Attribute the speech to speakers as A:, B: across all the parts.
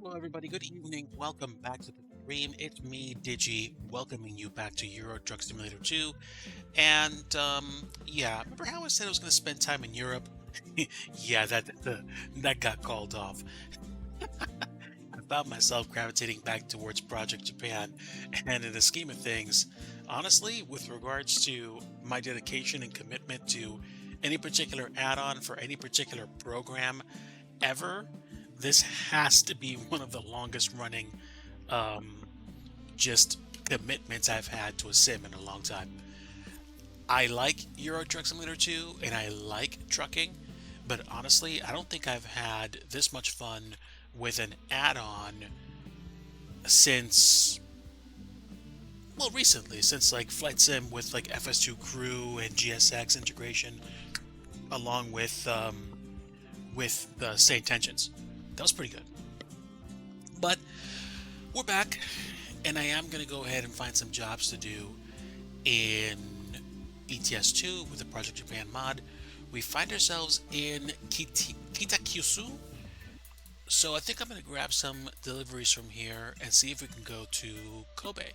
A: Hello, everybody. Good evening. Welcome back to the stream. It's me, DIGI, welcoming you back to Euro Truck Simulator 2. And yeah, remember how I said I was going to spend time in Europe? Yeah, that got called off. I found myself gravitating back towards Project Japan. And in the scheme of things, honestly, with regards to my dedication and commitment to any particular add-on for any particular program ever, this has to be one of the longest running um, just commitments I've had to a sim in a long time. I like Euro Truck Simulator 2 and I like trucking, but honestly, I don't think I've had this much fun with an add-on since, well, recently, since like Flight Sim with like FS2 Crew and GSX integration, along with the Same Tensions. That was pretty good. But we're back, and I am going to go ahead and find some jobs to do in ETS2 with the Project Japan mod. We find ourselves in Kitakyushu, so I think I'm going to grab some deliveries from here and see if we can go to Kobe.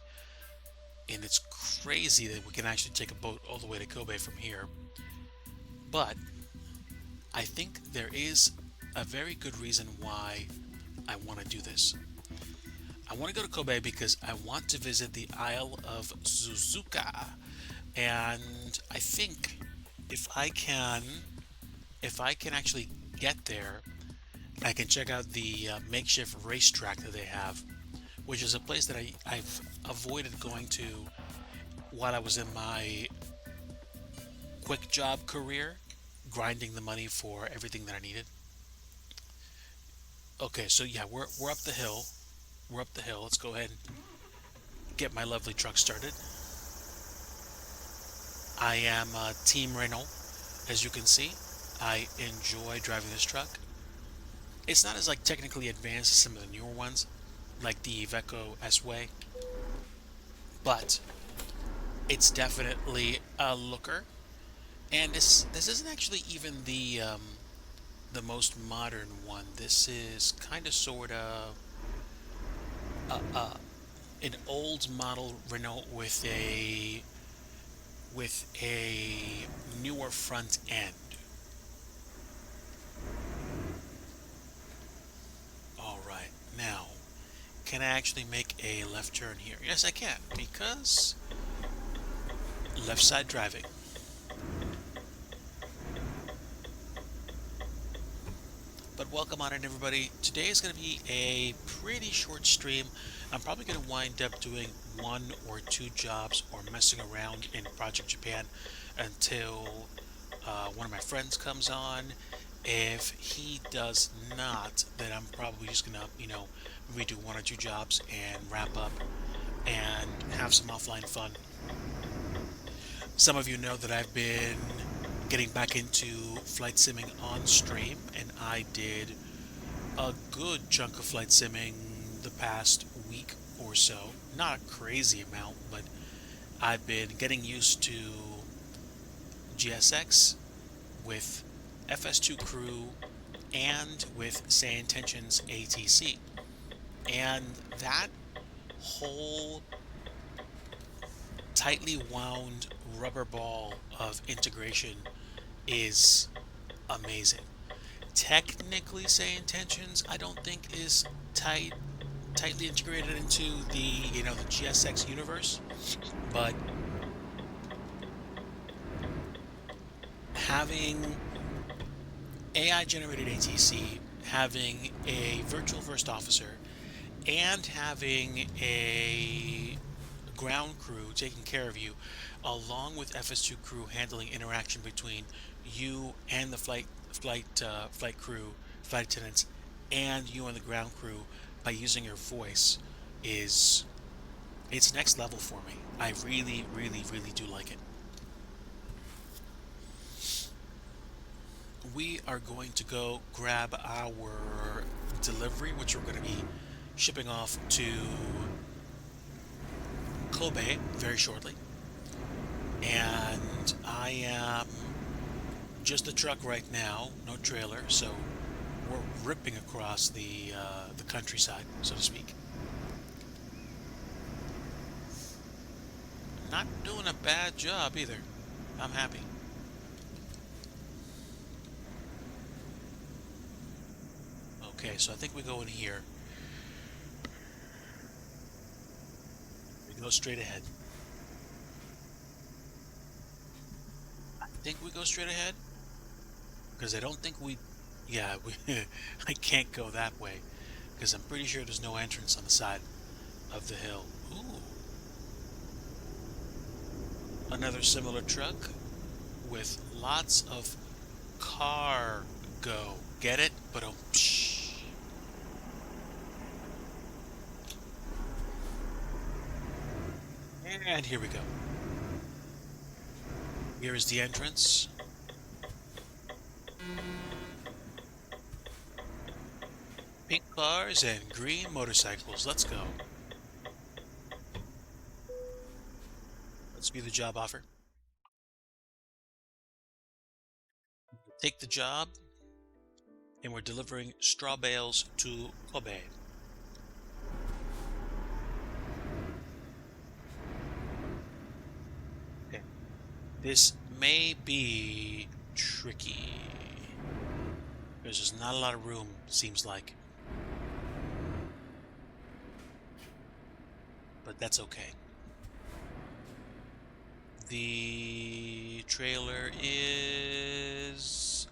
A: And it's crazy that we can actually take a boat all the way to Kobe from here. But I think there is a very good reason why I want to do this. I want to go to Kobe because I want to visit the Isle of Suzuka, and I think if I can, if I can actually get there, I can check out the makeshift racetrack that they have, which is a place that I've avoided going to while I was in my quick job career, grinding the money for everything that I needed. Okay, so yeah, we're up the hill. We're up the hill. Let's go ahead and get my lovely truck started. I am Team Renault, as you can see. I enjoy driving this truck. It's not as like technically advanced as some of the newer ones, like the Iveco S-Way, but it's definitely a looker. And this isn't actually even the most modern one. This is kind of sort of an old model Renault with a newer front end. All right, now can I actually make a left turn here? Yes, I can because left side driving. But welcome on in, everybody. Today is going to be a pretty short stream. I'm probably going to wind up doing one or two jobs or messing around in Project Japan until one of my friends comes on. If he does not, then I'm probably just going to, maybe do one or two jobs and wrap up and have some offline fun. Some of you know that I've been getting back into flight simming on stream, and I did a good chunk of flight simming the past week or so. Not a crazy amount, but I've been getting used to GSX with FS2 Crew and with Say Intentions ATC. And that whole tightly wound rubber ball of integration is amazing. Technically, Say Intentions, I don't think is tightly integrated into the GSX universe, but having AI generated ATC, having a virtual first officer, and having a ground crew taking care of you, along with FS2 crew handling interaction between you and the flight crew, flight attendants, and you and the ground crew by using your voice is it's next level for me. I really, really, really do like it. We are going to go grab our delivery, which we're going to be shipping off to Kobe very shortly. And I am just a truck right now, no trailer, so we're ripping across the countryside, so to speak. Not doing a bad job either. I'm happy. Okay, so I think we go in here. We go straight ahead. I think we go straight ahead because I don't think we. Yeah, I can't go that way because I'm pretty sure there's no entrance on the side of the hill. Ooh, another similar truck with lots of cargo. Get it? But oh, and here we go. Here is the entrance. Pink cars and green motorcycles. Let's go. Let's view the job offer. Take the job, and we're delivering straw bales to Kobe. Okay. This may be tricky. Because there's not a lot of room, seems like. But that's okay. The trailer is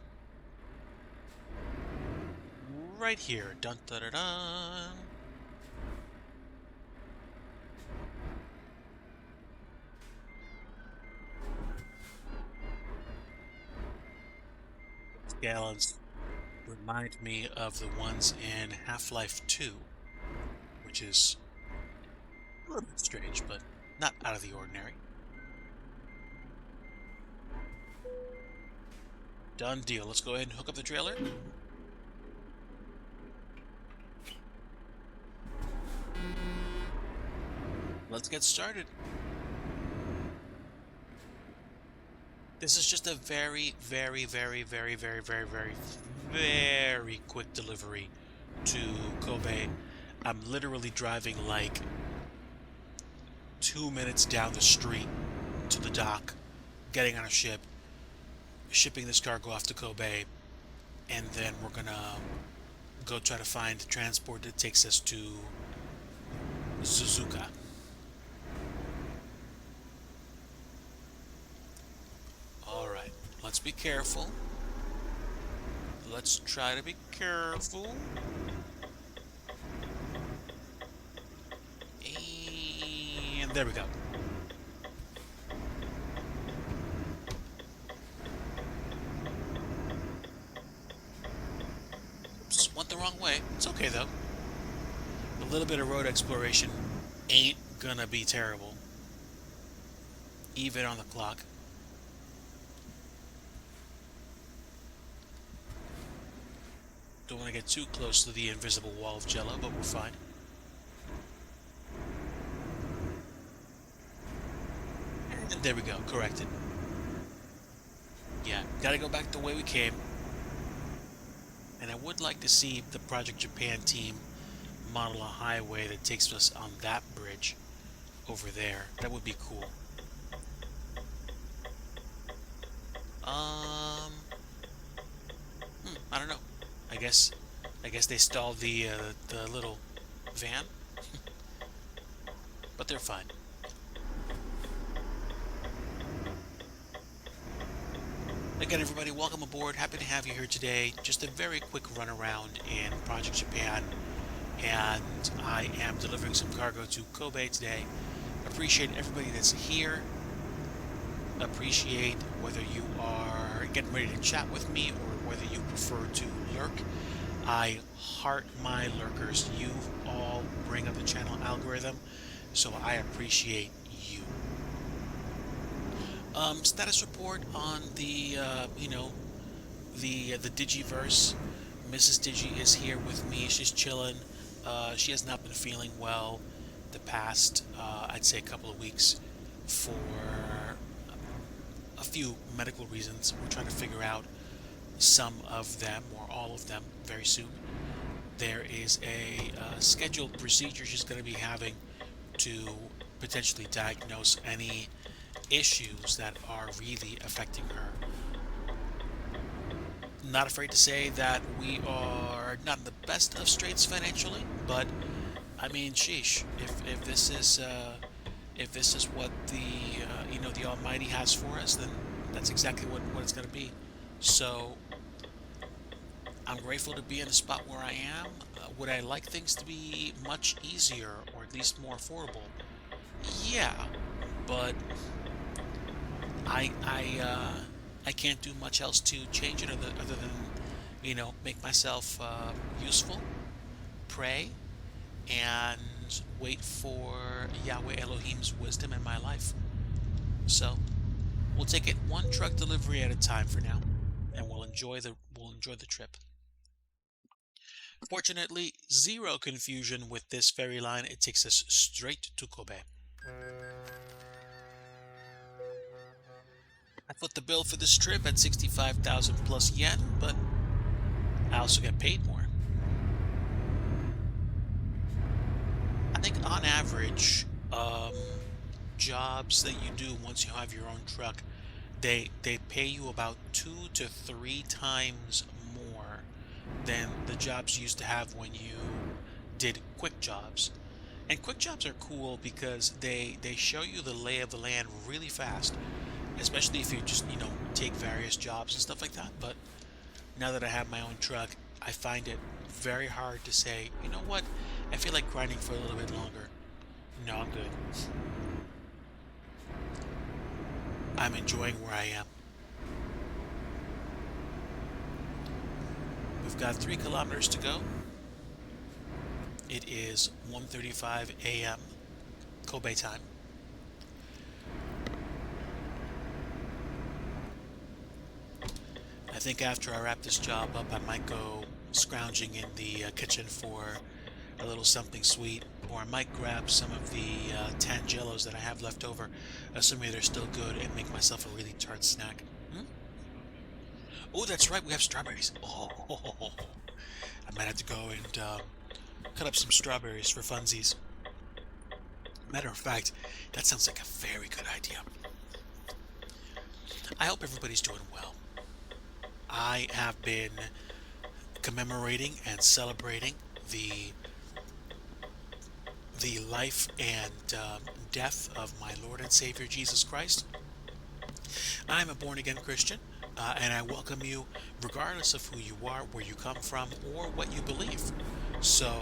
A: right here. Dun da da dun. Gallons remind me of the ones in Half-Life 2, which is a little bit strange, but not out of the ordinary. Done deal. Let's go ahead and hook up the trailer. Let's get started. This is just a very, very, very, very, very, very, very, very quick delivery to Kobe. I'm literally driving like 2 minutes down the street to the dock, getting on a ship, shipping this cargo off to Kobe, and then we're gonna go try to find the transport that takes us to Suzuka. Alright, let's be careful. Let's try to be careful. And there we go. Oops, went the wrong way. It's okay though. A little bit of road exploration ain't gonna be terrible. Even on the clock. Don't want to get too close to the invisible wall of jello, but we're fine. And there we go, corrected. Yeah, gotta go back the way we came. And I would like to see the Project Japan team model a highway that takes us on that bridge over there. That would be cool. I don't know. I guess they stalled the little van, but they're fine. Again, everybody, welcome aboard. Happy to have you here today. Just a very quick run around in Project Japan, and I am delivering some cargo to Kobe today. Appreciate everybody that's here. Appreciate whether you are getting ready to chat with me or whether you prefer to lurk. I heart my lurkers. You all bring up the channel algorithm, so I appreciate you. Status report on the the Digiverse. Mrs. Digi is here with me. She's chilling. She has not been feeling well the past, I'd say, a couple of weeks for a few medical reasons. We're trying to figure out some of them or all of them very soon. There is a scheduled procedure she's going to be having to potentially diagnose any issues that are really affecting her. Not afraid to say that we are not in the best of straits financially, but I mean, sheesh, if this is what the the Almighty has for us, then that's exactly what it's going to be. So I'm grateful to be in the spot where I am. Would I like things to be much easier or at least more affordable? Yeah, but I can't do much else to change it other than make myself useful, pray, and wait for Yahweh Elohim's wisdom in my life. So we'll take it one truck delivery at a time for now, and we'll enjoy the trip. Fortunately, zero confusion with this ferry line. It takes us straight to Kobe. I put the bill for this trip at 65,000 plus yen, but I also get paid more. I think on average, jobs that you do once you have your own truck, they pay you about 2 to 3 times more than the jobs you used to have when you did quick jobs. And quick jobs are cool because they show you the lay of the land really fast, especially if you just take various jobs and stuff like that. But now that I have my own truck, I find it very hard to say, you know what, I feel like grinding for a little bit longer. No, I'm good. I'm enjoying where I am. We've got 3 kilometers to go. It is 1:35 a.m. Kobe time. I think after I wrap this job up, I might go scrounging in the kitchen for a little something sweet, or I might grab some of the Tangelos that I have left over, assuming they're still good, and make myself a really tart snack. Hmm? Oh, that's right, we have strawberries. Oh, I might have to go and cut up some strawberries for funsies. Matter of fact, that sounds like a very good idea. I hope everybody's doing well. I have been commemorating and celebrating the life and death of my Lord and Savior Jesus Christ. I'm a born again Christian, and I welcome you regardless of who you are, where you come from, or what you believe. So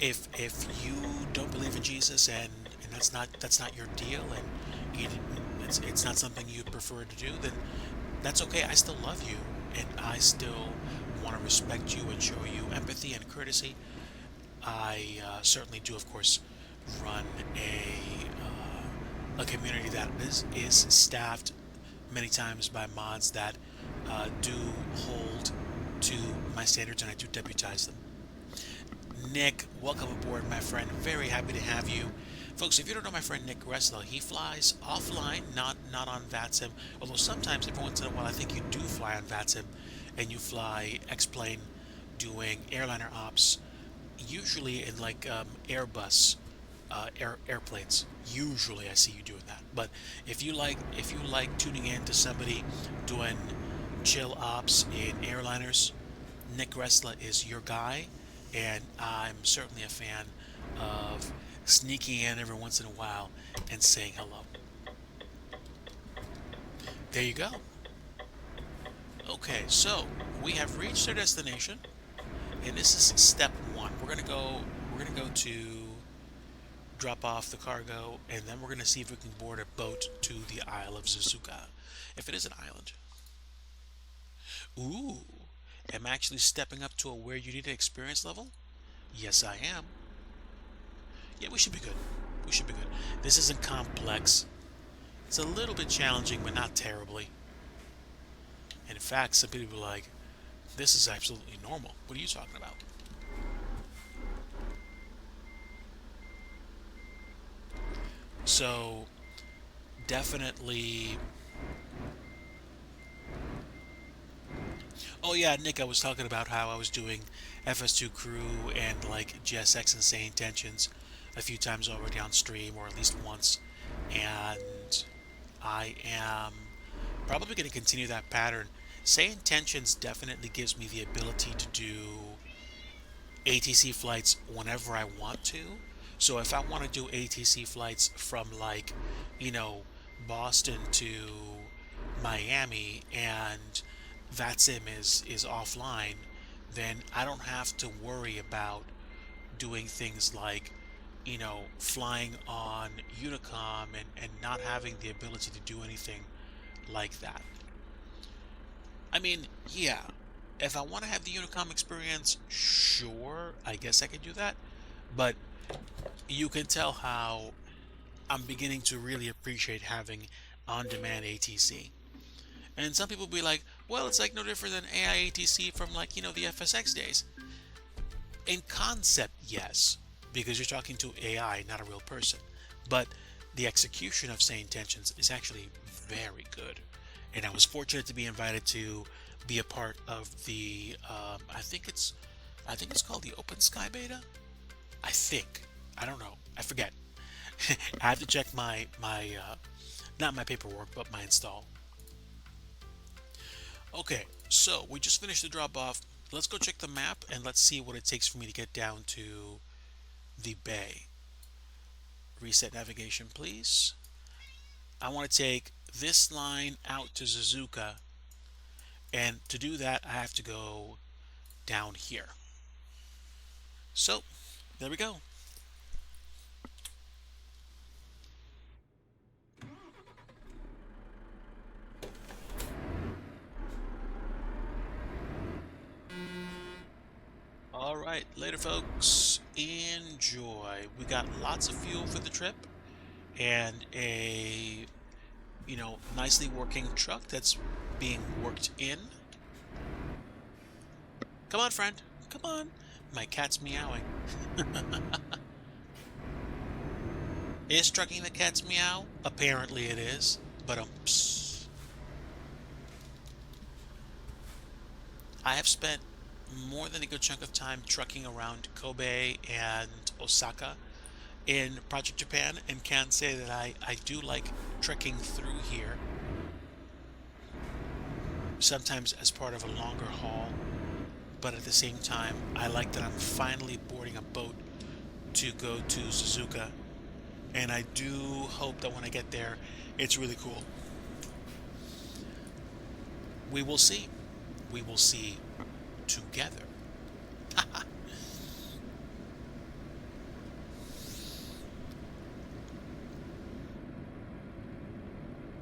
A: if you don't believe in Jesus and that's not your deal, and it's not something you prefer to do, then that's okay. I still love you, and I still want to respect you and show you empathy and courtesy. I certainly do, of course, run a community that is staffed many times by mods that do hold to my standards, and I do deputize them. Nick, welcome aboard, my friend. Very happy to have you. Folks, if you don't know my friend Nick Gressler, he flies offline, not on VATSIM. Although sometimes, every once in a while, I think you do fly on VATSIM, and you fly X-plane doing airliner ops, usually in like Airbus airplanes. Usually, I see you doing that. But if you like tuning in to somebody doing chill ops in airliners, Nick Gressler is your guy, and I'm certainly a fan of sneaking in every once in a while and saying hello. There you go. Okay, so we have reached our destination, and this is step one. We're gonna go to drop off the cargo, and then we're gonna see if we can board a boat to the Isle of Suzuka, if it is an island. Ooh, am I actually stepping up to a where you need an experience level? Yes, I am. Yeah, we should be good. We should be good. This isn't complex. It's a little bit challenging, but not terribly. And in fact, some people are like, this is absolutely normal. What are you talking about? So, definitely Oh yeah, Nick, I was talking about how I was doing FS2 Crew and like GSX Insane Intentions a few times already on stream, or at least once, and I am probably going to continue that pattern. Say Intentions definitely gives me the ability to do ATC flights whenever I want to. So if I want to do ATC flights from like, you know, Boston to Miami and VATSIM is offline, then I don't have to worry about doing things like, flying on Unicom and not having the ability to do anything like that. I mean, yeah, if I want to have the Unicom experience, sure, I guess I can do that. But you can tell how I'm beginning to really appreciate having on-demand ATC. And some people be like, well, it's like no different than AI ATC from like, the FSX days. In concept, yes, because you're talking to AI, not a real person. But the execution of Say Intentions is actually very good. And I was fortunate to be invited to be a part of the, I think it's called the Open Sky Beta. I think. I don't know. I forget. I have to check not my paperwork, but my install. Okay, so we just finished the drop off. Let's go check the map and let's see what it takes for me to get down to the bay. Reset navigation, please. I want to take this line out to Suzuka, and to do that, I have to go down here. So, there we go. All right, later, folks. Enjoy. We got lots of fuel for the trip and a, nicely working truck that's being worked in. Come on, friend. Come on. My cat's meowing. Is trucking the cat's meow? Apparently it is. But I have spent more than a good chunk of time trucking around Kobe and Osaka in Project Japan, and can say that I do like trekking through here, sometimes as part of a longer haul, but at the same time, I like that I'm finally boarding a boat to go to Suzuka, and I do hope that when I get there, it's really cool. We will see. We will see together.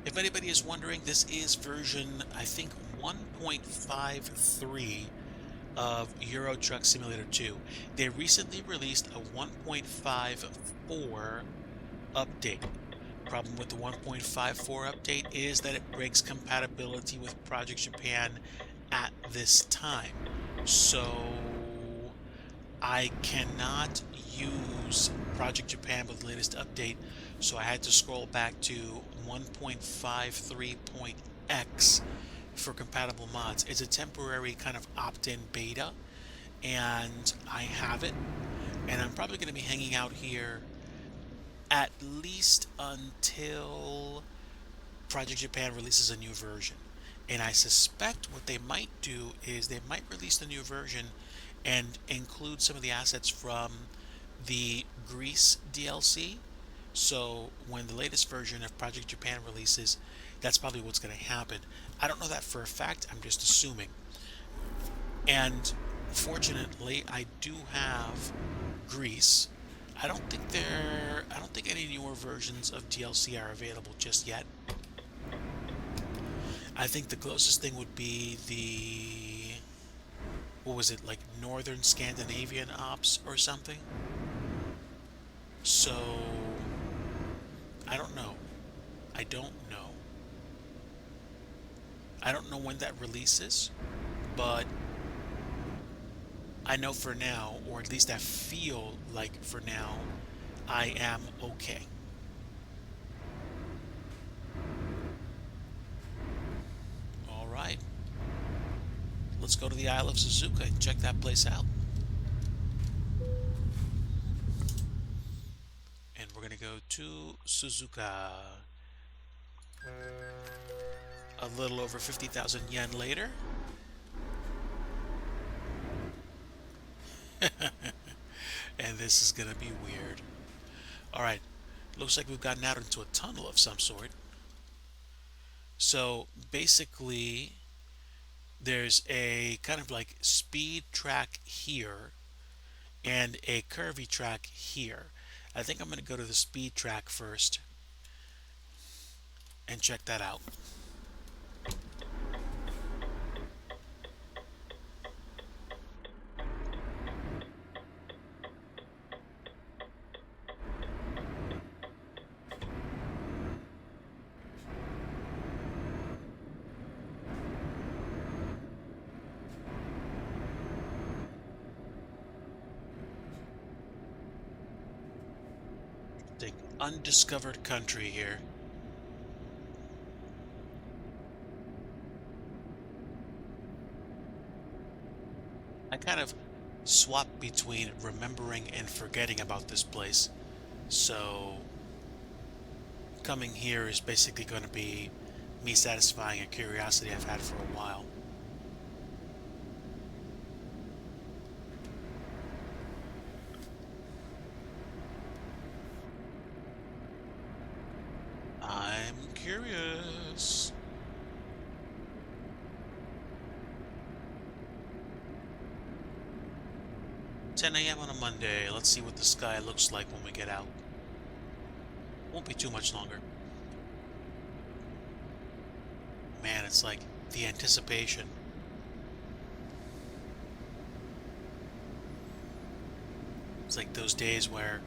A: If anybody is wondering, this is version, I think, 1.53 of Euro Truck Simulator 2. They recently released a 1.54 update. Problem with the 1.54 update is that it breaks compatibility with Project Japan at this time. So I cannot use Project Japan with the latest update, so I had to scroll back to 1.53.x for compatible mods. It's a temporary kind of opt-in beta, and I have it, and I'm probably going to be hanging out here at least until Project Japan releases a new version. And I suspect what they might do is they might release the new version and include some of the assets from the Greece DLC. So when the latest version of Project Japan releases, that's probably what's going to happen. I don't know that for a fact, I'm just assuming. And fortunately, I do have Greece. I don't think any newer versions of DLC are available just yet. I think the closest thing would be the, what was it, like Northern Scandinavian ops or something. So I don't know. I don't know. I don't know when that releases, but I know for now, or at least I feel like for now, I am okay. All right. let's go to the Isle of Suzuka and check that place out. And we're gonna go to Suzuka. A little over 50,000 yen later. And this is gonna be weird. Alright, looks like we've gotten out into a tunnel of some sort. So basically, there's a kind of like speed track here and a curvy track here. I think I'm going to go to the speed track first and check that out. The undiscovered country here. I kind of swap between remembering and forgetting about this place. So coming here is basically going to be me satisfying a curiosity I've had for a while. I'm curious. 10 a.m. on a Monday. Let's see what the sky looks like when we get out. Won't be too much longer. Man, it's like the anticipation. It's like those days where,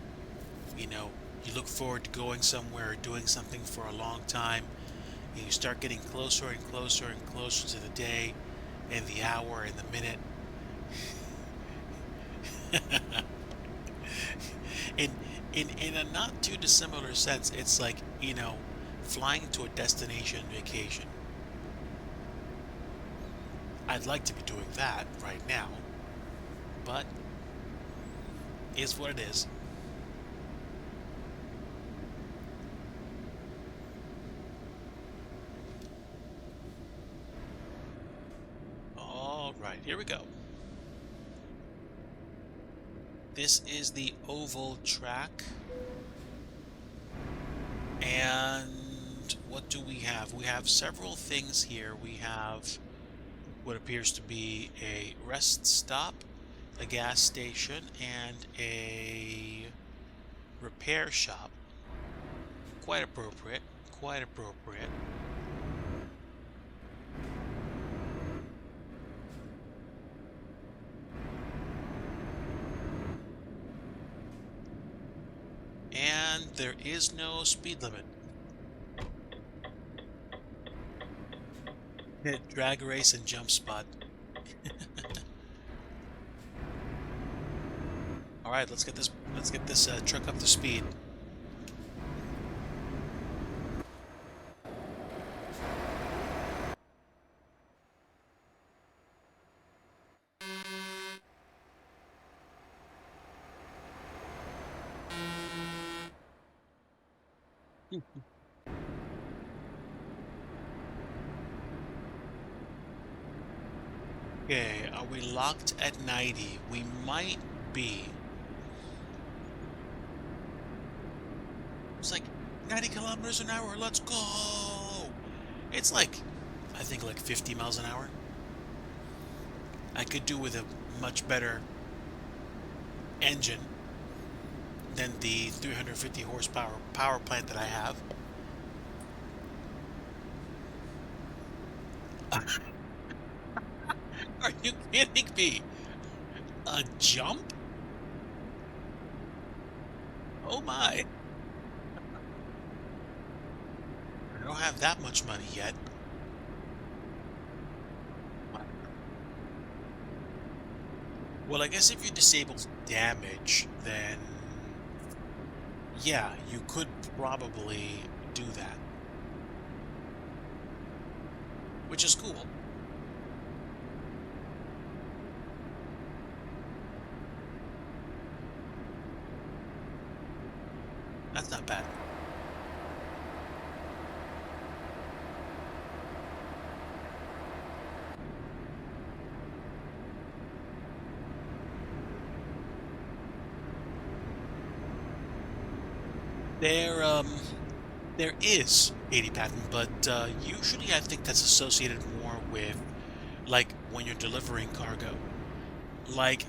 A: you know, you look forward to going somewhere or doing something for a long time, and you start getting closer and closer and closer to the day and the hour and the minute. in in a not too dissimilar sense, it's like, you know, flying to a destination vacation. I'd like to be doing that right now, but is what it is. All right, here we go. This is the oval track. And what do we have? We have several things here. We have what appears to be a rest stop, a gas station, and a repair shop. Quite appropriate. Quite appropriate. And there is no speed limit. Drag race and jump spot. All right, let's get this truck up to speed. Okay, are we locked at 90? We might be. It's like 90 kilometers an hour, let's go! It's like, I think like 50 miles an hour. I could do with a much better engine than the 350 horsepower power plant that I have. Are you kidding me? A jump? Oh my. I don't have that much money yet. Well, I guess if you disable damage, then yeah, you could probably do that. Which is cool. That's not bad. There, there is 80 patent, but usually I think that's associated more with like when you're delivering cargo. Like,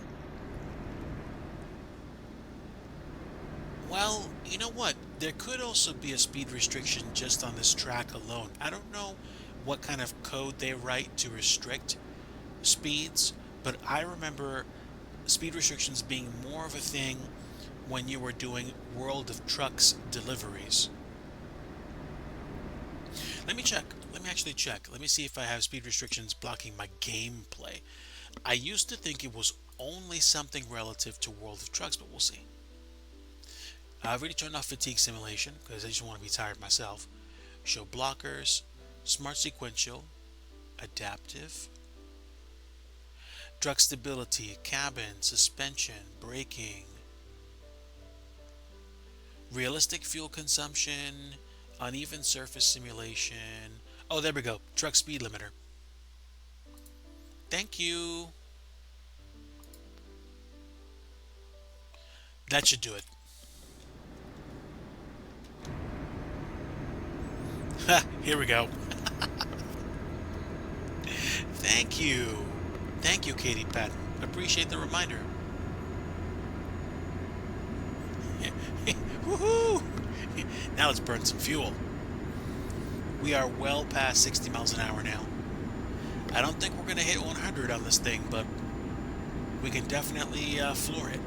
A: well, you know what? There could also be a speed restriction just on this track alone. I don't know what kind of code they write to restrict speeds, but I remember speed restrictions being more of a thing when you were doing World of Trucks deliveries. Let me check. Let me actually check. Let me see if I have speed restrictions blocking my gameplay. I used to think it was only something relative to World of Trucks, but we'll see. I've already turned off fatigue simulation because I just want to be tired myself. Show blockers, smart sequential, adaptive, truck stability, cabin, suspension, braking, realistic fuel consumption, uneven surface simulation. Oh, there we go. Truck speed limiter. Thank you. That should do it. Ha, here we go. Thank you. Thank you, Katie Patton. Appreciate the reminder. Woohoo! Now let's burn some fuel. We are well past 60 miles an hour now. I don't think we're going to hit 100 on this thing, but we can definitely floor it.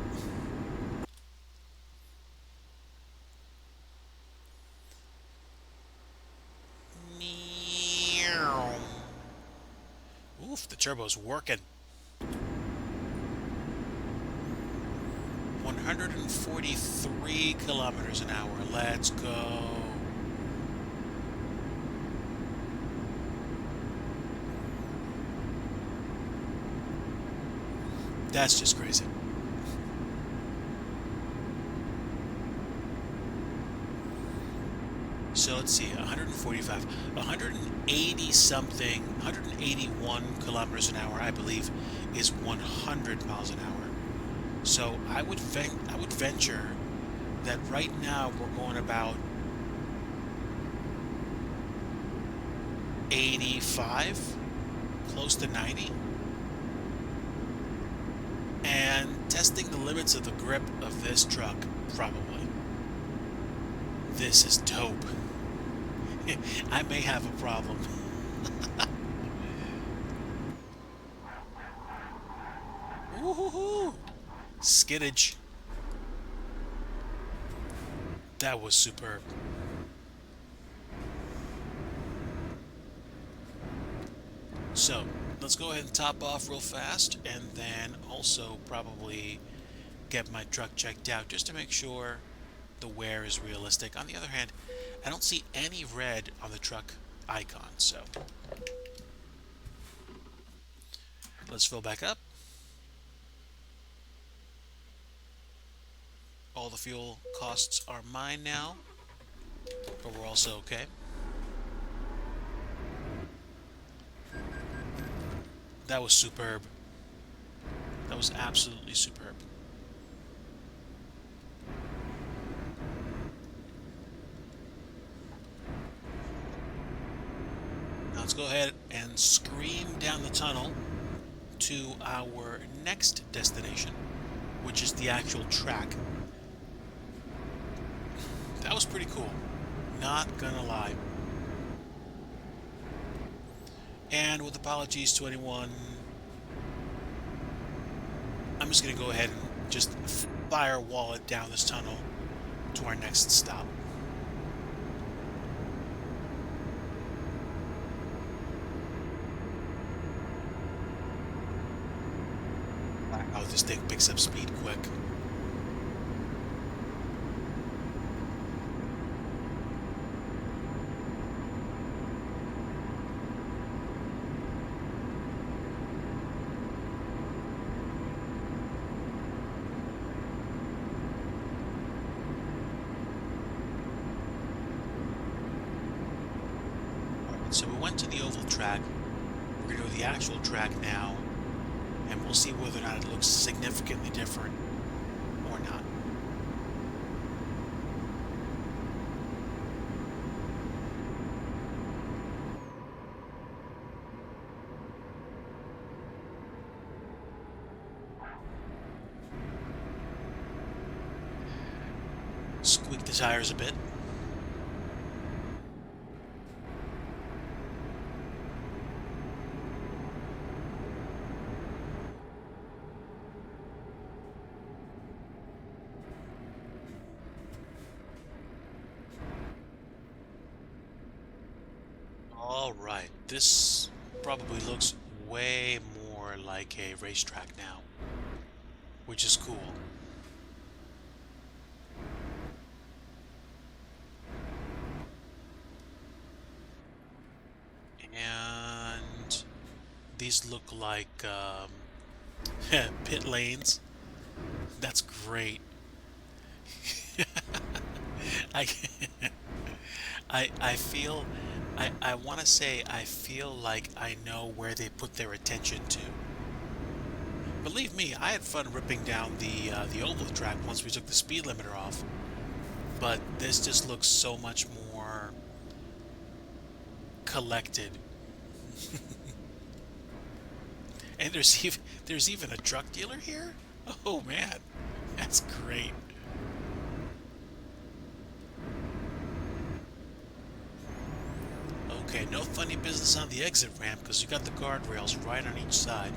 A: Oof, the turbo's working. 143 kilometers an hour. Let's go. That's just crazy. So let's see, 145, 180 something, 181 kilometers an hour, I believe, is 100 miles an hour. So I would venture that right now we're going about 85, close to 90. And testing the limits of the grip of this truck, probably. This is dope. I may have a problem. Woohoo! Skiddage. That was superb. So, let's go ahead and top off real fast, and then also probably get my truck checked out just to make sure the wear is realistic. On the other hand, I don't see any red on the truck icon, so let's fill back up. All the fuel costs are mine now, but we're also okay. That was superb. That was absolutely superb. Now let's go ahead and scream down the tunnel to our next destination, which is the actual track. That was pretty cool. Not gonna lie. And with apologies to anyone, I'm just going to go ahead and just firewall it down this tunnel to our next stop. Oh, this thing picks up speed quick. to the oval track. We're going to do the actual track now, and we'll see whether or not it looks significantly different or not. Squeak the tires a bit. All right, this probably looks way more like a racetrack now, which is cool. And these look like pit lanes. That's great. I I feel I want to say I feel like I know where they put their attention to. Believe me, I had fun ripping down the oval track once we took the speed limiter off. But this just looks so much more collected. And there's even a truck dealer here? Oh man, that's great. Okay, no funny business on the exit ramp because you got the guardrails right on each side.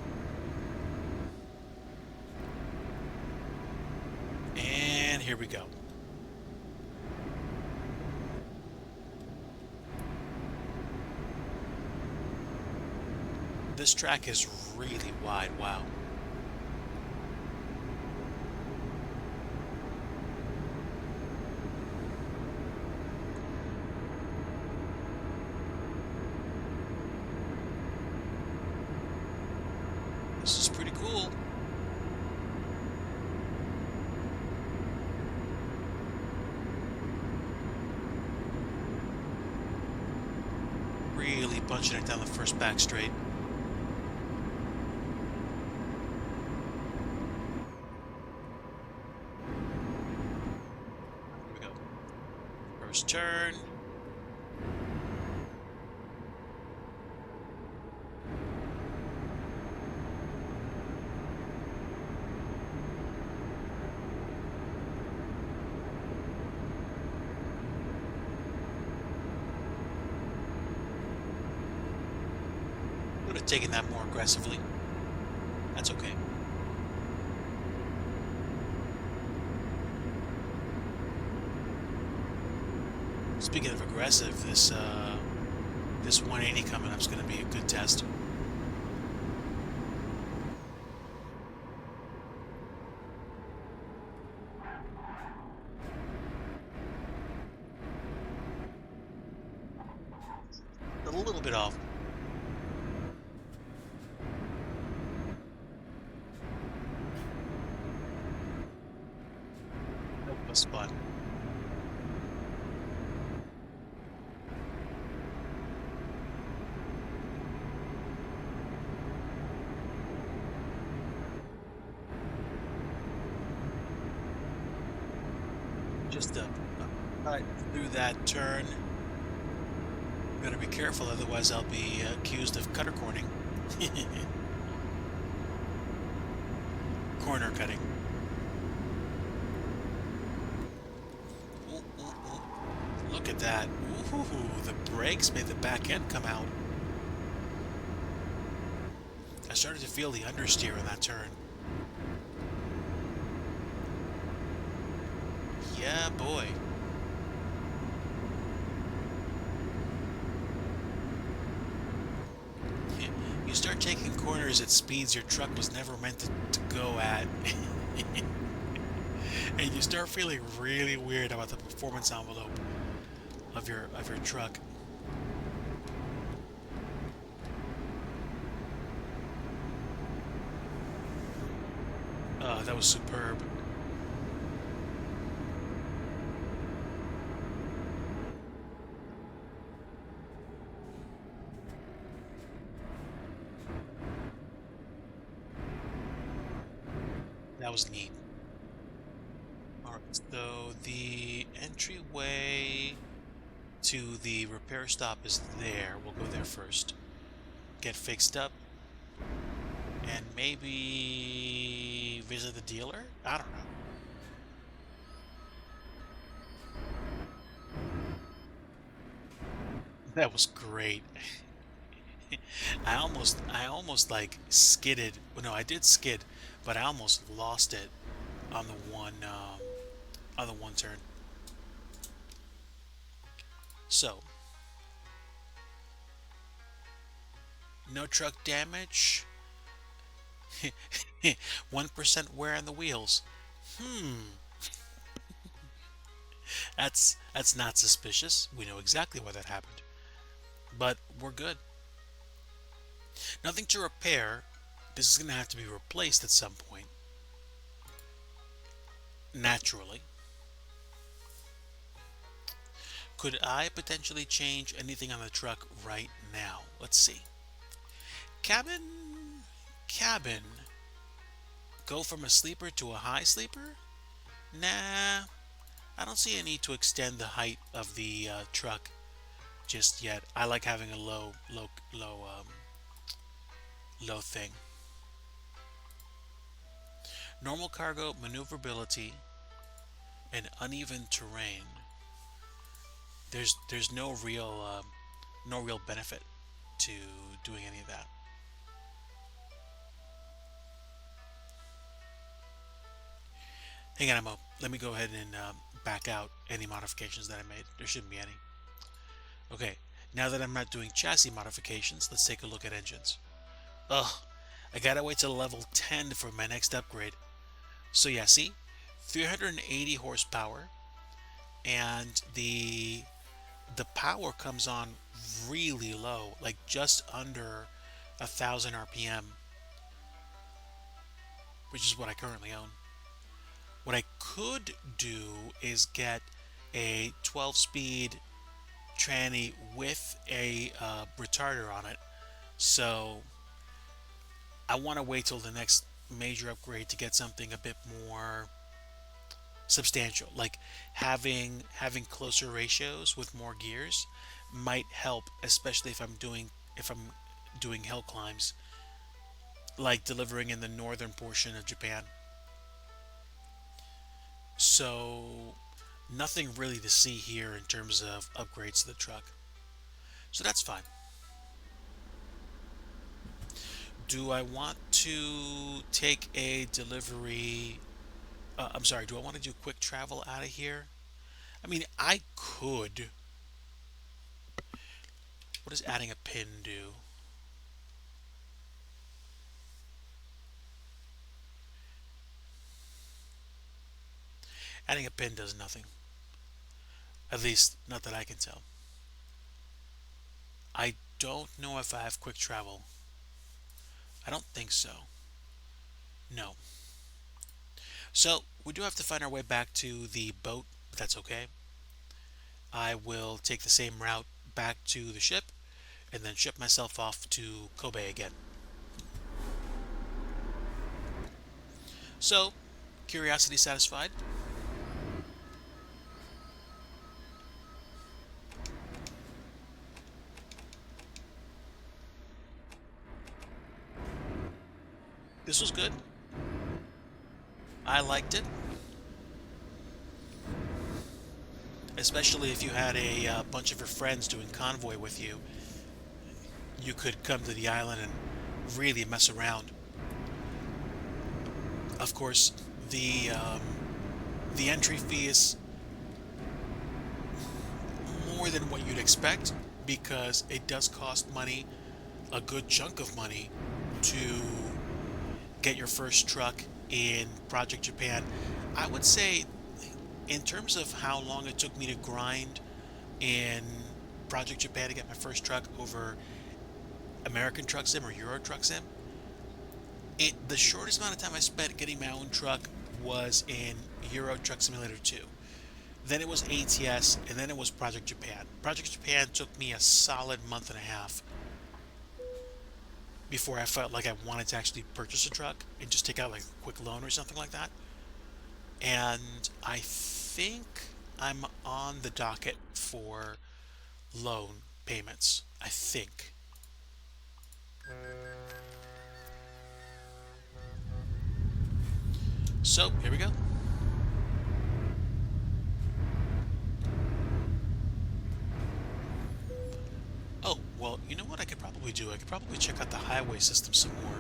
A: And here we go. This track is really wide, wow. This is pretty cool. Really punching it down the first back straight. Here we go. First turn. Would have taken that more aggressively. That's okay. Speaking of aggressive, this 180 coming up is going to be a good test. A little bit off. Nope, a spot. Just right through that turn. Gotta be careful, otherwise I'll be accused of cutter corning. Corner cutting. Ooh, ooh, ooh. Look at that. Ooh, the brakes made the back end come out. I started to feel the understeer in that turn. Yeah, boy. You start taking corners at speeds your truck was never meant to go at. And you start feeling really weird about the performance envelope of your truck. That was superb. was neat. All right, so the entryway to the repair stop is there. We'll go there first. Get fixed up and maybe visit the dealer? I don't know. That was great. I almost like skidded. Well, no, I did skid, but I almost lost it on the one turn. So, no truck damage. 1% wear on the wheels. Hmm, that's not suspicious. We know exactly why that happened. But we're good. Nothing to repair. This is going to have to be replaced at some point. Naturally. Could I potentially change anything on the truck right now? Let's see. Cabin. Cabin. Go from a sleeper to a high sleeper? Nah. I don't see a need to extend the height of the truck just yet. I like having a low thing. Normal cargo, maneuverability, and uneven terrain. There's no real benefit to doing any of that. Hang on, let me go ahead and back out any modifications that I made. There shouldn't be any. Okay, now that I'm not doing chassis modifications, let's take a look at engines. Ugh, I gotta wait till level 10 for my next upgrade. So yeah, see, 380 horsepower, and the power comes on really low, like just under 1,000 RPM, which is what I currently own. What I could do is get a 12-speed tranny with a retarder on it. So I want to wait till the next major upgrade to get something a bit more substantial. Like having closer ratios with more gears might help, especially if I'm doing hill climbs, like delivering in the northern portion of Japan. So nothing really to see here in terms of upgrades to the truck. So that's fine. Do I want to take a delivery? I'm sorry, do I want to do quick travel out of here? I mean, I could. What does adding a pin do? Adding a pin does nothing. At least, not that I can tell. I don't know if I have quick travel. I don't think so. No. So, we do have to find our way back to the boat, but that's okay. I will take the same route back to the ship and then ship myself off to Kobe again. So, curiosity satisfied. This was good. I liked it, especially if you had a bunch of your friends doing convoy with you. You could come to the island and really mess around. Of course, the entry fee is more than what you'd expect because it does cost money, a good chunk of money, to get your first truck in Project Japan. I would say, in terms of how long it took me to grind in Project Japan to get my first truck over American Truck Sim or Euro Truck Sim, the shortest amount of time I spent getting my own truck was in Euro Truck Simulator 2. Then it was ATS, and then it was Project Japan. Project Japan took me a solid month and a half. before I felt like I wanted to actually purchase a truck and just take out like a quick loan or something like that. And I think I'm on the docket for loan payments. I think. So here we go. Oh, well, you know what I could probably do? I could probably check out the highway system some more.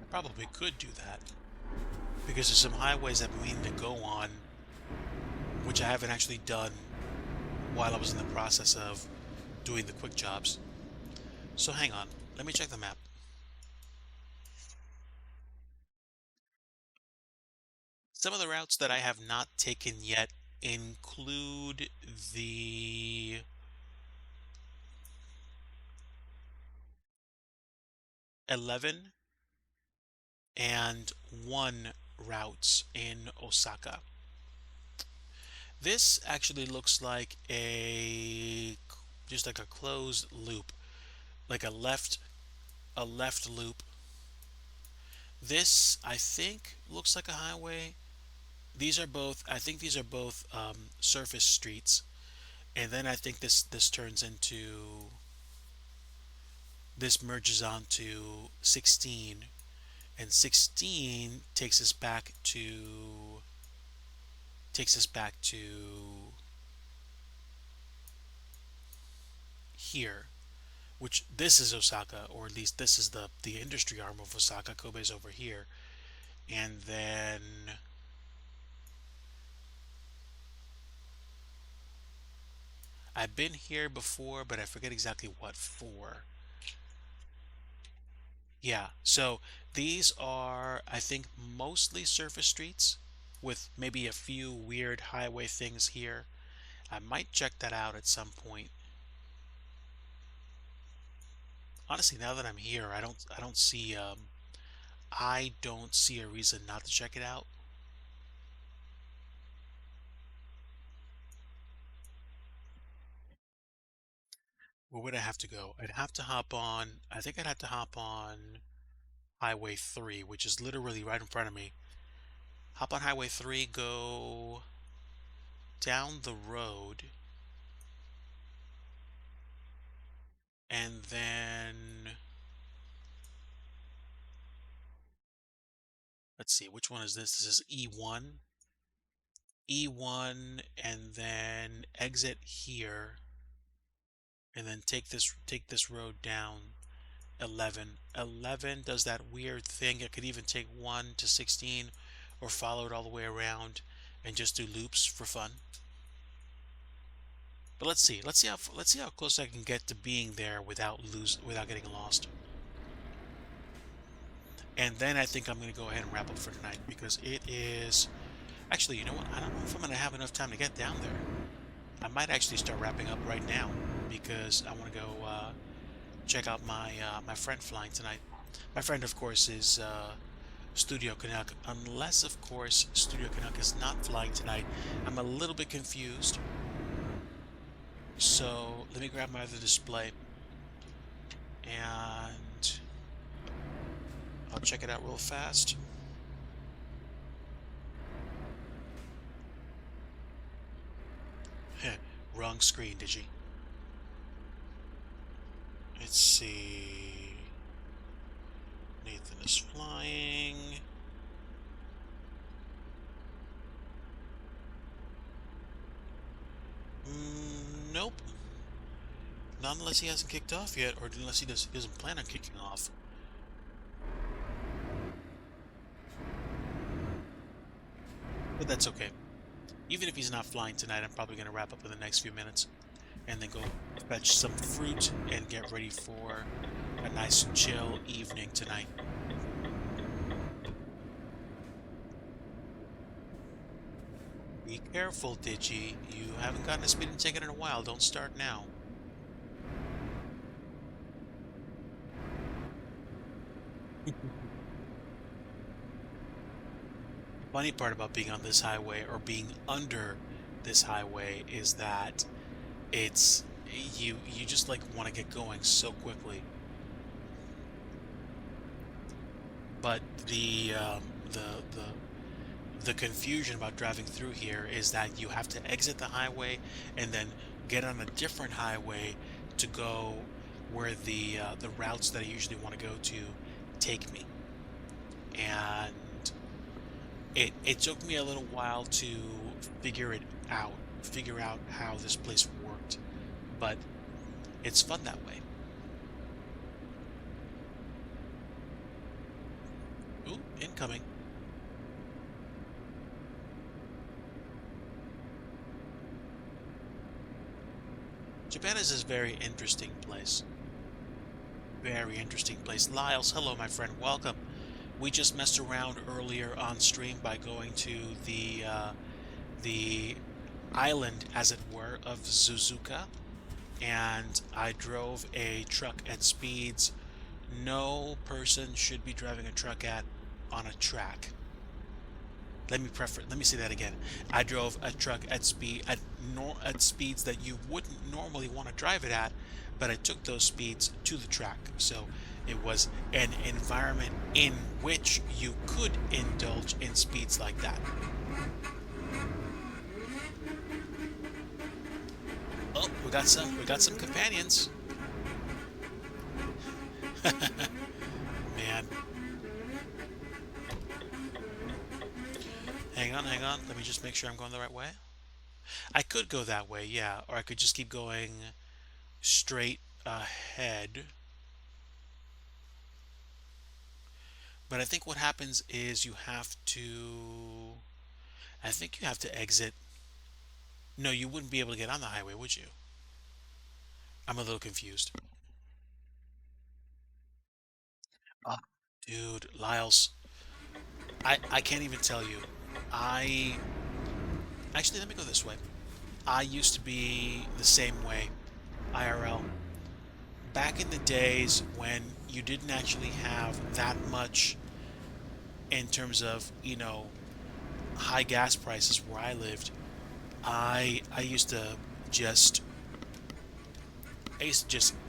A: I probably could do that because there's some highways that we need to go on, which I haven't actually done while I was in the process of doing the quick jobs. So hang on, let me check the map. Some of the routes that I have not taken yet include the 11 and 1 routes in Osaka. This actually looks like just like a closed loop, like a left loop. This I think looks like a highway. I think these are both surface streets, and then I think this merges onto 16, and 16 takes us back to here, which this is Osaka, or at least this is the industry arm of Osaka. Kobe's over here, and then I've been here before, but I forget exactly what for. Yeah, so these are, I think, mostly surface streets with maybe a few weird highway things here. I might check that out at some point. Honestly, now that I'm here, I don't see a reason not to check it out. Where would I have to go? I think I'd have to hop on Highway 3, which is literally right in front of me. Hop on Highway 3, go down the road, and then let's see, which one is this? This is E1. E1, and then exit here, and then take this road down. 11 does that weird thing. I could even take 1 to 16 or follow it all the way around and just do loops for fun. But let's see how close I can get to being there without getting lost. And then I think I'm going to go ahead and wrap up for tonight because it is actually, you know what? I don't know if I'm going to have enough time to get down there. I might actually start wrapping up right now because I want to go check out my friend flying tonight. My friend, of course, is Studio Canuck, unless, of course, Studio Canuck is not flying tonight. I'm a little bit confused. So let me grab my other display and I'll check it out real fast. Wrong screen, DIGI. Let's see. Nathan is flying. Nope. Not unless he hasn't kicked off yet, or unless he doesn't plan on kicking off. But that's okay. Even if he's not flying tonight, I'm probably going to wrap up in the next few minutes and then go fetch some fruit and get ready for a nice chill evening tonight. Be careful, Digi. You haven't gotten a speeding ticket in a while. Don't start now. funny part about being on this highway or being under this highway is that it's you just like want to get going so quickly. But the confusion about driving through here is that you have to exit the highway and then get on a different highway to go where the routes that I usually want to go to take me. And it took me a little while to figure it out, figure out how this place worked, but it's fun that way. Ooh, incoming. Japan is a very interesting place. Very interesting place. Lyles, hello, my friend. Welcome. We just messed around earlier on stream by going to the island, as it were, of Suzuka, and I drove a truck at speeds no person should be driving a truck at on a track. Let me say that again. I drove a truck at speeds that you wouldn't normally want to drive it at, but I took those speeds to the track. So it was an environment in which you could indulge in speeds like that. Oh, we got some companions. Man. Hang on. Let me just make sure I'm going the right way. I could go that way, yeah, or I could just keep going straight ahead. But I think what happens is I think you have to exit. No, you wouldn't be able to get on the highway, would you? I'm a little confused. Oh, dude, Lyles, I can't even tell you. I Actually, let me go this way. I used to be the same way, IRL. Back in the days when you didn't actually have that much in terms of, high gas prices where I lived, I used to just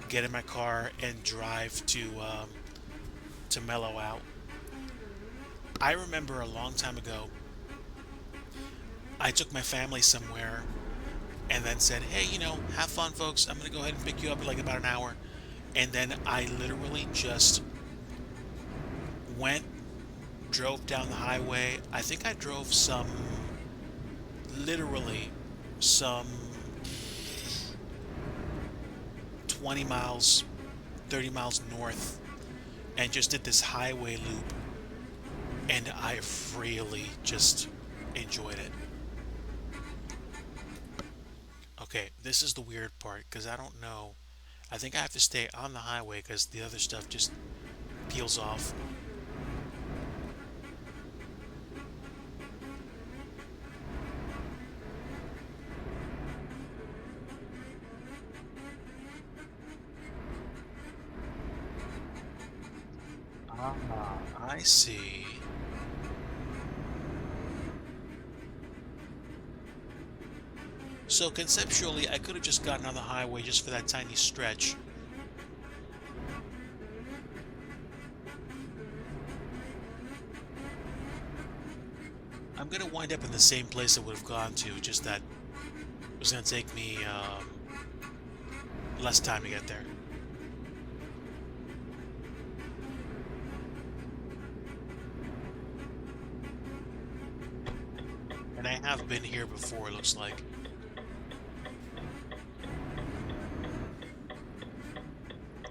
A: get in my car and drive to mellow out. I remember a long time ago, I took my family somewhere and then said, hey, have fun, folks. I'm going to go ahead and pick you up in like about an hour. And then I literally just went, drove down the highway. I think I drove literally some 20 miles, 30 miles north, and just did this highway loop. And I really just enjoyed it. Okay, this is the weird part because I don't know. I think I have to stay on the highway because the other stuff just peels off. Ah, I see. So conceptually, I could have just gotten on the highway just for that tiny stretch. I'm gonna wind up in the same place I would have gone to, just that it was gonna take me less time to get there. And I have been here before, it looks like.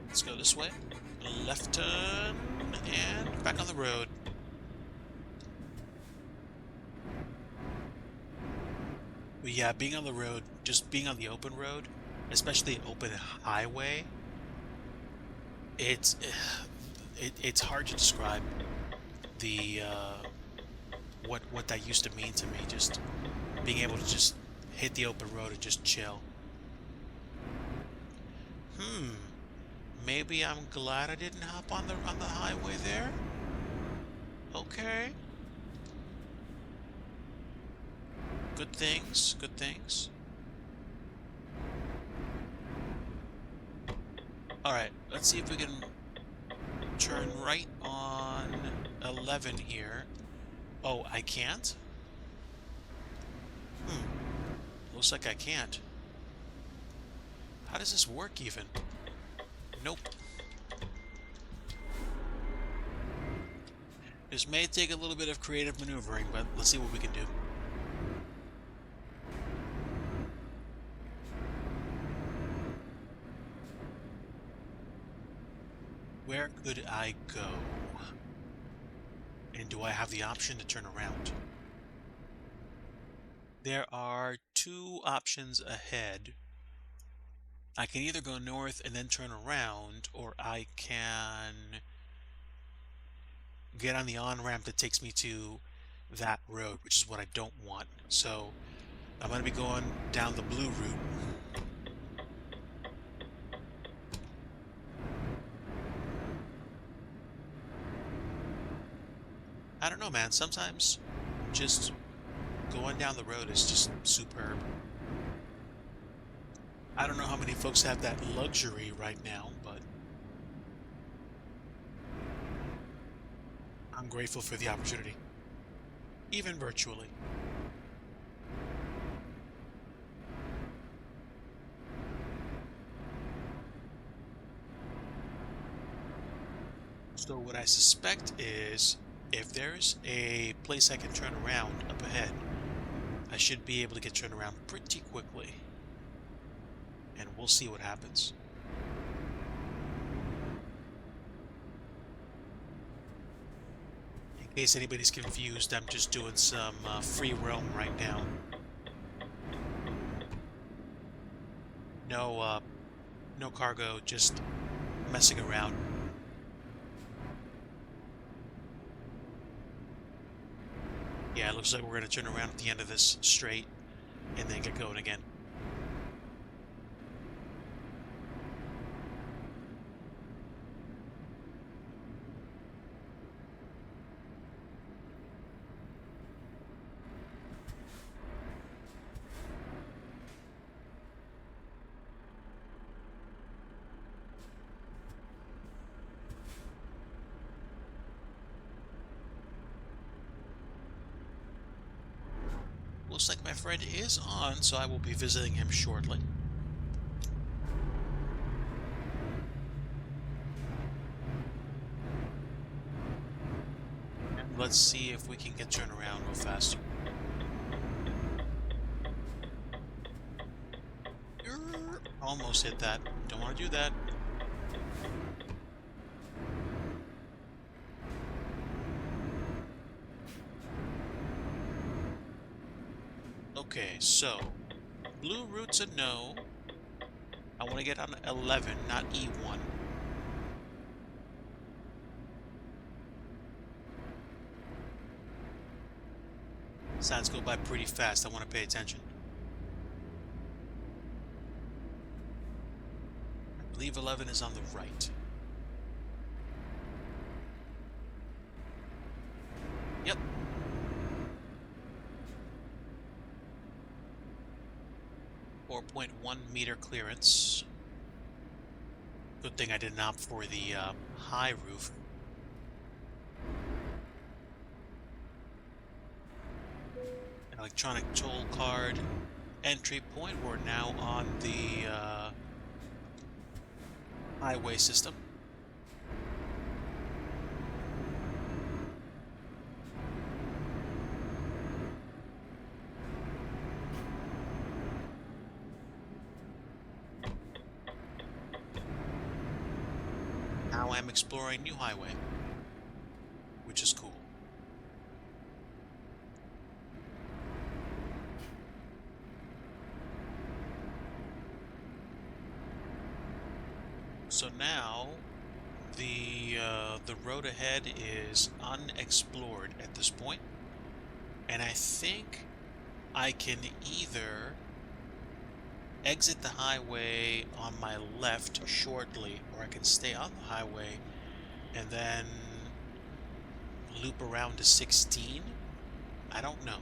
A: Let's go this way. Left turn, and back on the road. But yeah, being on the road, just being on the open road, especially open highway, it's it's hard to describe the what that used to mean to me. Just being able to just hit the open road and just chill. Hmm. Maybe I'm glad I didn't hop on the highway there. Okay. Good things, good things. Alright, let's see if we can turn right on 11 here. Oh, I can't? Hmm, looks like I can't. How does this work even? Nope. This may take a little bit of creative maneuvering, but let's see what we can do. Where could I go? And do I have the option to turn around? There are two options ahead. I can either go north and then turn around, or I can get on the on-ramp that takes me to that road, which is what I don't want. So I'm going to be going down the blue route. I don't know, man. Sometimes just going down the road is just superb. I don't know how many folks have that luxury right now, but I'm grateful for the opportunity, even virtually. So what I suspect is if there's a place I can turn around up ahead, I should be able to get turned around pretty quickly. And we'll see what happens. In case anybody's confused, I'm just doing some free roam right now. No, no cargo, just messing around. Yeah, it looks like we're going to turn around at the end of this straight and then get going again. Looks like my friend is on, so I will be visiting him shortly. And let's see if we can get turned around real fast. Almost hit that. Don't want to do that. Okay, so blue route's a no. I want to get on 11, not E1. Signs go by pretty fast. I want to pay attention. I believe 11 is on the right. Yep. .1 meter clearance. Good thing I didn't opt for the high roof. An electronic toll card entry point. We're now on the highway system. Now I'm exploring new highway, which is cool. So now the road ahead is unexplored at this point, and I think I can either exit the highway on my left shortly, or I can stay on the highway and then loop around to 16. I don't know.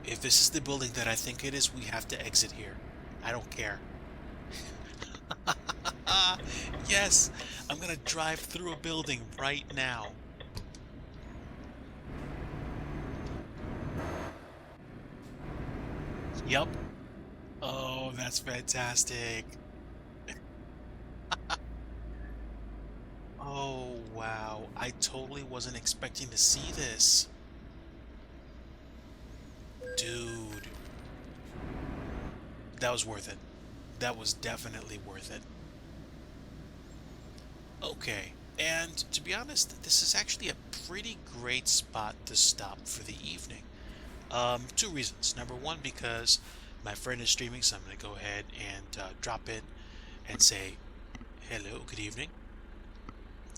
A: if this is the building that I think it is, we have to exit here. I don't care. Yes, I'm gonna drive through a building right now. Yep. Oh, that's fantastic. Oh, wow. I totally wasn't expecting to see this. Dude, that was worth it. That was definitely worth it. Okay, and to be honest, this is actually a pretty great spot to stop for the evening. Two reasons. Number one, because my friend is streaming, so I'm going to go ahead and drop in and say, hello, good evening.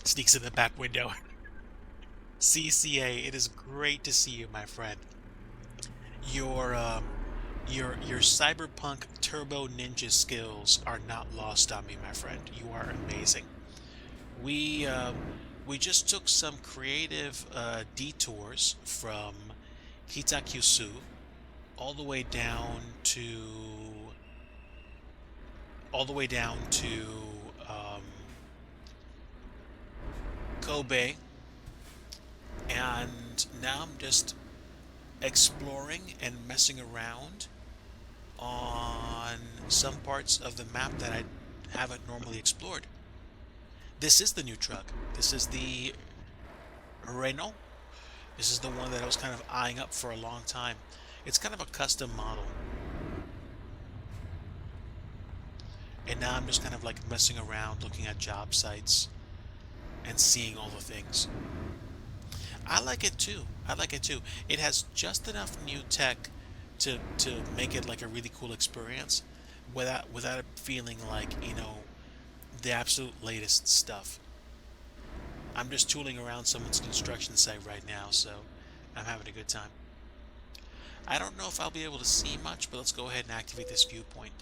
A: Sneaks in the back window. CCA, it is great to see you, my friend. Your your cyberpunk turbo ninja skills are not lost on me, my friend. You are amazing. We we just took some creative detours from Kitakyushu all the way down to um, Kobe, and now I'm just exploring and messing around on some parts of the map that I haven't normally explored. This is the new truck. This is the Renault. This is the one that I was kind of eyeing up for a long time. It's kind of a custom model. And now I'm just kind of like messing around, looking at job sites and seeing all the things. I like it too. I like it too. It has just enough new tech to make it like a really cool experience without it feeling like, the absolute latest stuff. I'm just tooling around someone's construction site right now, so I'm having a good time. I don't know if I'll be able to see much, but let's go ahead and activate this viewpoint.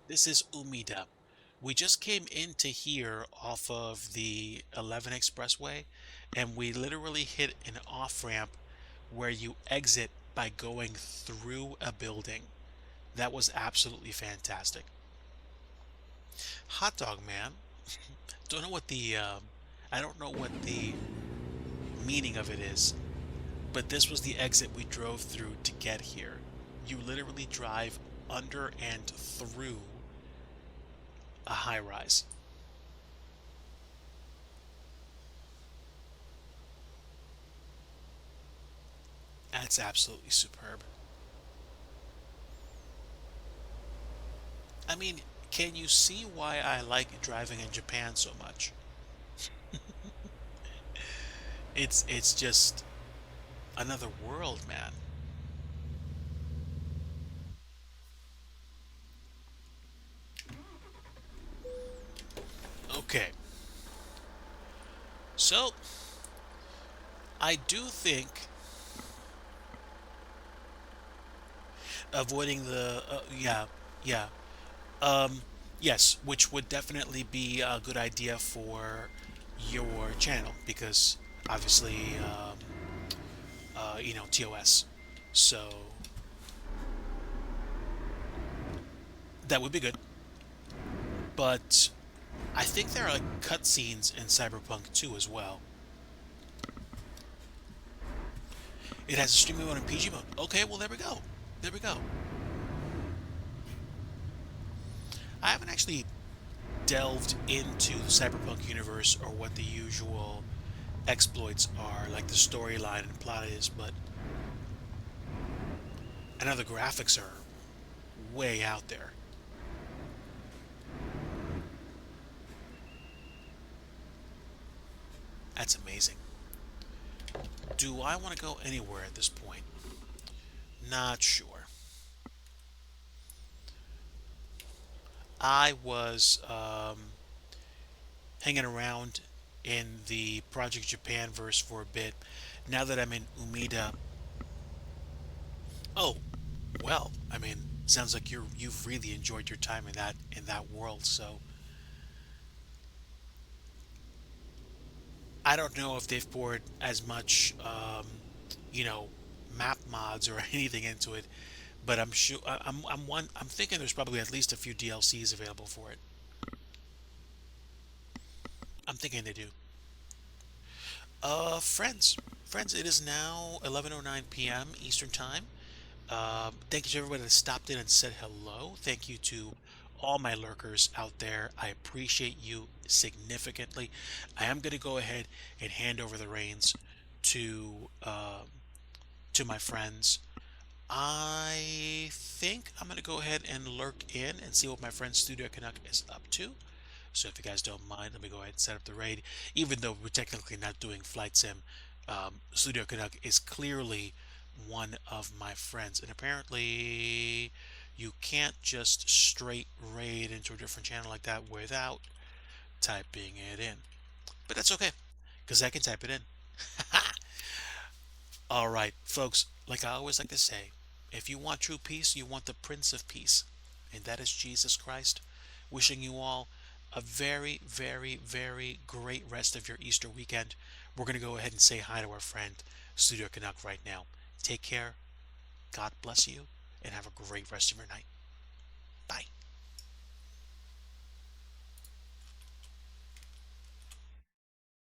A: This is Umida. We just came into here off of the 11 Expressway, and we literally hit an off-ramp where you exit by going through a building. That was absolutely fantastic. Hot dog man. Don't know what the I don't know what the meaning of it is, but this was the exit we drove through to get here. You literally drive under and through a high rise. That's absolutely superb. I mean, can you see why I like driving in Japan so much? It's just another world, man. Okay. So, I do think avoiding the yeah, yeah. Um yes, which would definitely be a good idea for your channel because obviously TOS. So, that would be good. But I think there are like cutscenes in Cyberpunk 2 as well. It has a streaming mode and PG mode. Okay, well there we go. There we go. I haven't actually delved into the Cyberpunk universe or what the usual exploits are, like the storyline and plot is, but I know the graphics are way out there. That's amazing. Do I want to go anywhere at this point? Not sure. I was hanging around in the Project Japan verse for a bit. Now that I'm in Umida, oh, well, I mean, sounds like you've really enjoyed your time in that world. So I don't know if they've poured as much, you know, map mods or anything into it, but I'm sure I'm thinking there's probably at least a few DLCs available for it. I'm thinking they do. Friends, it is now 11:09 p.m. Eastern Time. Thank you to everybody that stopped in and said hello. Thank you to all my lurkers out there. I appreciate you significantly. I am going to go ahead and hand over the reins to my friends. I think I'm going to go ahead and lurk in and see what my friend Studio Canuck is up to. So if you guys don't mind, let me go ahead and set up the raid. Even though we're technically not doing Flight Sim, Studio Canuck is clearly one of my friends. And apparently, you can't just straight raid into a different channel like that without typing it in. But that's okay, because I can type it in. All right, folks, like I always like to say, if you want true peace, you want the Prince of Peace, and that is Jesus Christ. Wishing you all a very, very, very great rest of your Easter weekend. We're going to go ahead and say hi to our friend, Studio Canuck, right now. Take care, God bless you, and have a great rest of your night. Bye.